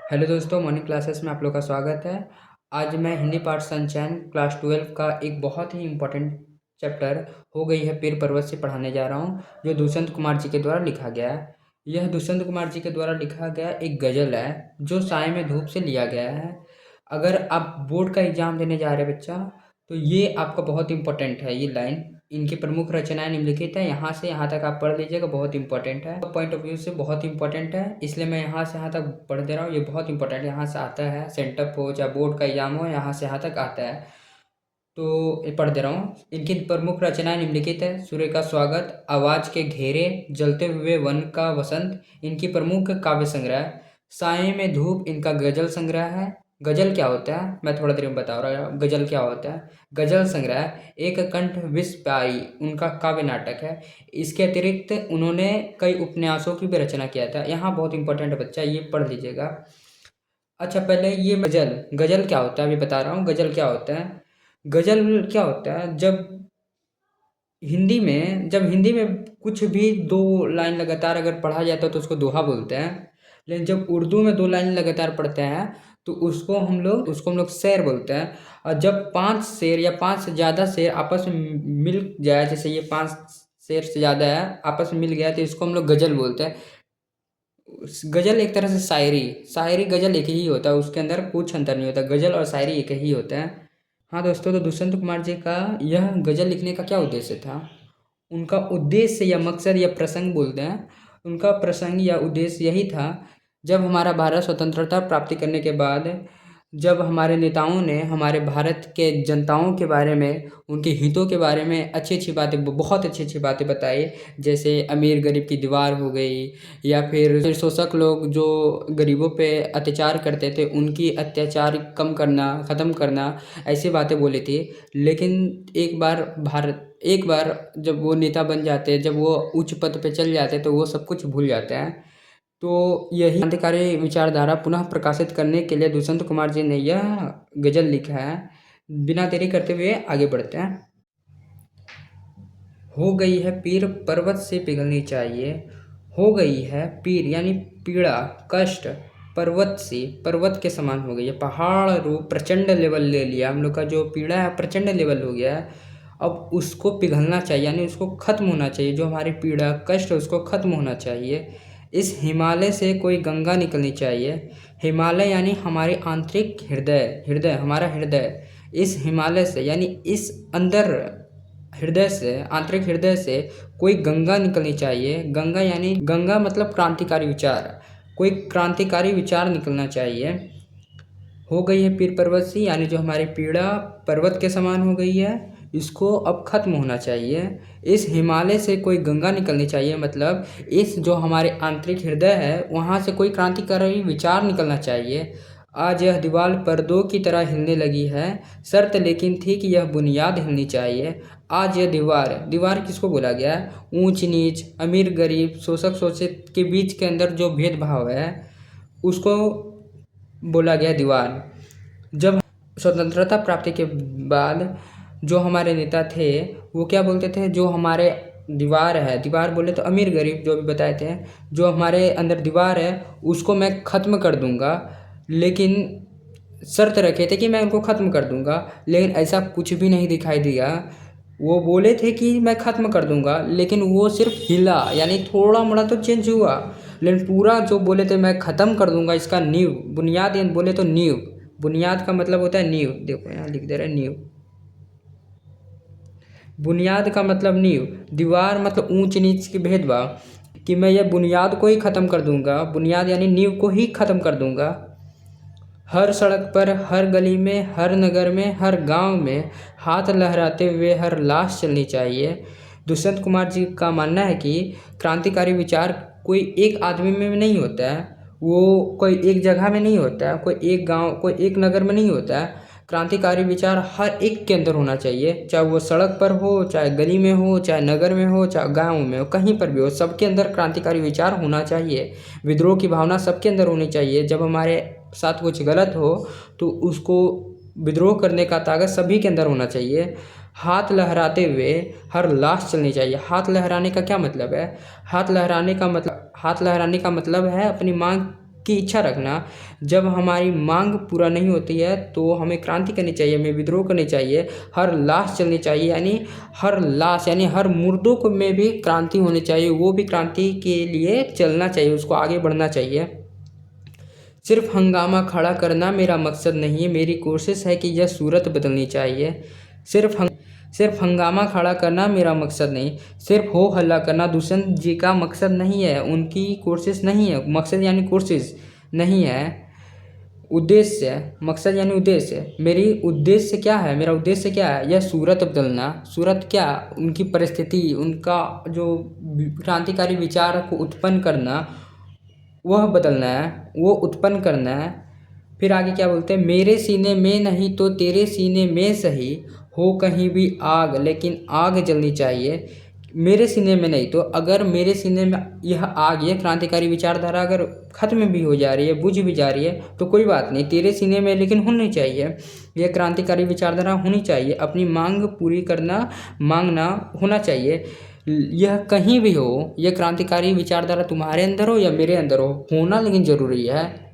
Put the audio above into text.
Hello दोस्तों, morning classes में आप लोग का स्वागत है। आज मैं हिंदी पाठ संचयन क्लास 12 का एक बहुत ही इम्पोर्टेंट चैप्टर हो गई है पीर पर्वत से पढ़ाने जा रहा हूँ, जो दुष्यंत कुमार जी के द्वारा लिखा गया है। यह दुष्यंत कुमार जी के द्वारा लिखा गया एक गज़ल है जो साय में धूप से लिया गया है। अगर आप बोर्ड का एग्ज़ाम देने जा रहे हैं बच्चा, तो ये आपका बहुत इंपॉर्टेंट है। ये लाइन, इनकी प्रमुख रचनाएं निम्नलिखित है, यहाँ से यहाँ तक आप पढ़ लीजिएगा, बहुत इंपॉर्टेंट है। पॉइंट ऑफ व्यू से बहुत इंपॉर्टेंट है, इसलिए मैं यहाँ से यहाँ तक पढ़ दे रहा हूँ। ये बहुत इंपॉर्टेंट यहाँ से आता है, सेंटअप हो चाहे बोर्ड का एग्जाम हो, यहाँ से यहाँ तक आता है। तो ये पढ़ दे रहा हूँ। इनकी प्रमुख रचनाएं निम्नलिखित है: सूर्य का स्वागत, आवाज के घेरे, जलते हुए वन का वसंत। इनकी प्रमुख काव्य संग्रह। साये में धूप इनका गजल संग्रह है। गजल क्या होता है मैं थोड़ा देर में बता रहा हूँ। गजल क्या होता है? गजल संग्रह। एक कंठ विष प्यारी उनका काव्य नाटक है। इसके अतिरिक्त उन्होंने कई उपन्यासों की भी रचना किया था। यहाँ बहुत इंपॉर्टेंट है बच्चा, ये पढ़ लीजिएगा। अच्छा, पहले ये गजल, गजल क्या होता है अभी बता रहा हूँ। गजल क्या होता है? गजल क्या होता है, जब हिंदी में कुछ भी दो लाइन लगातार अगर पढ़ा जाता है तो उसको दोहा बोलते हैं। लेकिन जब उर्दू में दो लाइन लगातार पढ़ते हैं तो उसको हम लोग शेर बोलते हैं। और जब पांच शेर या पांच से ज़्यादा शेर आपस में मिल जाए, जैसे ये पांच शेर से ज़्यादा है आपस में मिल गया, तो इसको हम लोग गजल बोलते हैं। गजल एक तरह से शायरी, शायरी गजल एक ही होता है, उसके अंदर कुछ अंतर नहीं होता। गजल और शायरी एक ही होता है। हाँ दोस्तों, तो दुष्यंत कुमार जी का यह गजल लिखने का क्या उद्देश्य था? उनका उद्देश्य या मकसद या प्रसंग बोलते हैं, उनका प्रसंग या उद्देश्य यही था, जब हमारा भारत स्वतंत्रता प्राप्ति करने के बाद जब हमारे नेताओं ने हमारे भारत के जनताओं के बारे में, उनके हितों के बारे में अच्छी अच्छी बातें, बहुत अच्छी अच्छी बातें बताई। जैसे अमीर गरीब की दीवार हो गई, या फिर शोषक लोग जो गरीबों पे अत्याचार करते थे उनकी अत्याचार कम करना, ख़त्म करना, ऐसी बातें बोली थी। लेकिन एक बार जब वो नेता बन जाते, जब वो उच्च पद पे चल जाते, तो वो सब कुछ भूल जाते हैं। तो यही क्रांतिकारी विचारधारा पुनः प्रकाशित करने के लिए दुष्यंत कुमार जी ने यह गजल लिखा है। बिना देरी करते हुए आगे बढ़ते हैं। हो गई है पीर पर्वत से पिघलनी चाहिए। हो गई है पीर यानी पीड़ा, कष्ट, पर्वत के समान हो गई है। पहाड़ रूप प्रचंड लेवल ले लिया, हम लोग का जो पीड़ा है प्रचंड लेवल हो गया है। अब उसको पिघलना चाहिए, यानी उसको खत्म होना चाहिए। जो हमारी पीड़ा कष्ट है उसको खत्म होना चाहिए। इस हिमालय से कोई गंगा निकलनी चाहिए। हिमालय यानी हमारी आंतरिक हृदय, हृदय हमारा हृदय। इस हिमालय से यानी इस अंदर हृदय से, आंतरिक हृदय से कोई गंगा निकलनी चाहिए। गंगा यानी, गंगा मतलब क्रांतिकारी विचार, कोई क्रांतिकारी विचार निकलना चाहिए। हो गई है पीर पर्वत सी, यानी जो हमारी पीड़ा पर्वत के समान हो गई है, इसको अब खत्म होना चाहिए। इस हिमालय से कोई गंगा निकलनी चाहिए, मतलब इस जो हमारे आंतरिक हृदय है वहाँ से कोई क्रांतिकारी विचार निकलना चाहिए। आज यह दीवार पर्दों की तरह हिलने लगी है, शर्त लेकिन थी कि यह बुनियाद हिलनी चाहिए। आज यह दीवार किसको बोला गया है? ऊंच नीच, अमीर गरीब, शोषक शोषित के बीच के अंदर जो भेदभाव है उसको बोला गया दीवार। जब स्वतंत्रता प्राप्ति के बाद जो हमारे नेता थे वो क्या बोलते थे? जो हमारे दीवार है, दीवार बोले तो अमीर गरीब जो भी बताए थे, जो हमारे अंदर दीवार है उसको मैं ख़त्म कर दूंगा। लेकिन शर्त रखे थे कि मैं उनको ख़त्म कर दूंगा, लेकिन ऐसा कुछ भी नहीं दिखाई दिया। वो बोले थे कि मैं ख़त्म कर दूंगा, लेकिन वो सिर्फ हिला, यानी थोड़ा मोड़ा तो चेंज हुआ, लेकिन पूरा जो बोले थे मैं ख़त्म कर दूंगा, इसका नींव, बुनियाद यानी बोले तो नींव, बुनियाद का मतलब होता है नींव। देखो यहाँ लिख दे रहे हैं नींव, बुनियाद का मतलब नींव, दीवार मतलब ऊंच नीच के भेदभाव, कि मैं ये बुनियाद को ही ख़त्म कर दूंगा। बुनियाद यानी नींव को ही ख़त्म कर दूंगा। हर सड़क पर, हर गली में, हर नगर में, हर गांव में हाथ लहराते हुए हर लाश चलनी चाहिए। दुष्यंत कुमार जी का मानना है कि क्रांतिकारी विचार कोई एक आदमी में नहीं होता है, वो कोई एक जगह में नहीं होता है, कोई एक गांव, कोई एक नगर में नहीं होता है। क्रांतिकारी विचार हर एक के अंदर होना चाहिए, चाहे वो सड़क पर हो, चाहे गली में हो, चाहे नगर में हो, चाहे गांव में हो, कहीं पर भी हो, सबके अंदर क्रांतिकारी विचार होना चाहिए। विद्रोह की भावना सबके अंदर होनी चाहिए। जब हमारे साथ कुछ गलत हो तो उसको विद्रोह करने का ताकत सभी के अंदर होना चाहिए। हाथ लहराते हुए हर लाश चलनी चाहिए। हाथ लहराने का क्या मतलब है? हाथ लहराने का मतलब है अपनी मांग की इच्छा रखना। जब हमारी मांग पूरा नहीं होती है तो हमें क्रांति करनी चाहिए, हमें विद्रोह करनी चाहिए, हर लाश चलनी चाहिए, यानी हर लाश यानी हर मुर्दों को में भी क्रांति होनी चाहिए, वो भी क्रांति के लिए चलना चाहिए, उसको आगे बढ़ना चाहिए। सिर्फ हंगामा खड़ा करना मेरा मकसद नहीं है, मेरी कोशिश है कि यह सूरत बदलनी चाहिए। सिर्फ हंगामा खड़ा करना मेरा मकसद नहीं, सिर्फ हो हल्ला करना दुष्यंत जी का मकसद नहीं है, उनकी कोशिश नहीं है। मकसद यानी कोशिश नहीं है, उद्देश्य, मकसद यानी उद्देश्य। मेरी उद्देश्य क्या है, मेरा उद्देश्य क्या है? यह सूरत बदलना। सूरत क्या? उनकी परिस्थिति, उनका जो क्रांतिकारी विचार को उत्पन्न करना, वह बदलना है, वो उत्पन्न करना है। फिर आगे क्या बोलते हैं, मेरे सीने में नहीं तो तेरे सीने में सही हो कहीं भी आग, लेकिन आग जलनी चाहिए। मेरे सीने में नहीं तो, अगर मेरे सीने में यह आग, यह क्रांतिकारी विचारधारा अगर खत्म भी हो जा रही है, बुझ भी जा रही है तो कोई बात नहीं, तेरे सीने में लेकिन होनी चाहिए, यह क्रांतिकारी विचारधारा होनी चाहिए। अपनी मांग पूरी करना, मांगना होना चाहिए। यह कहीं भी हो, यह क्रांतिकारी विचारधारा तुम्हारे अंदर हो या मेरे अंदर हो, होना लेकिन ज़रूरी है।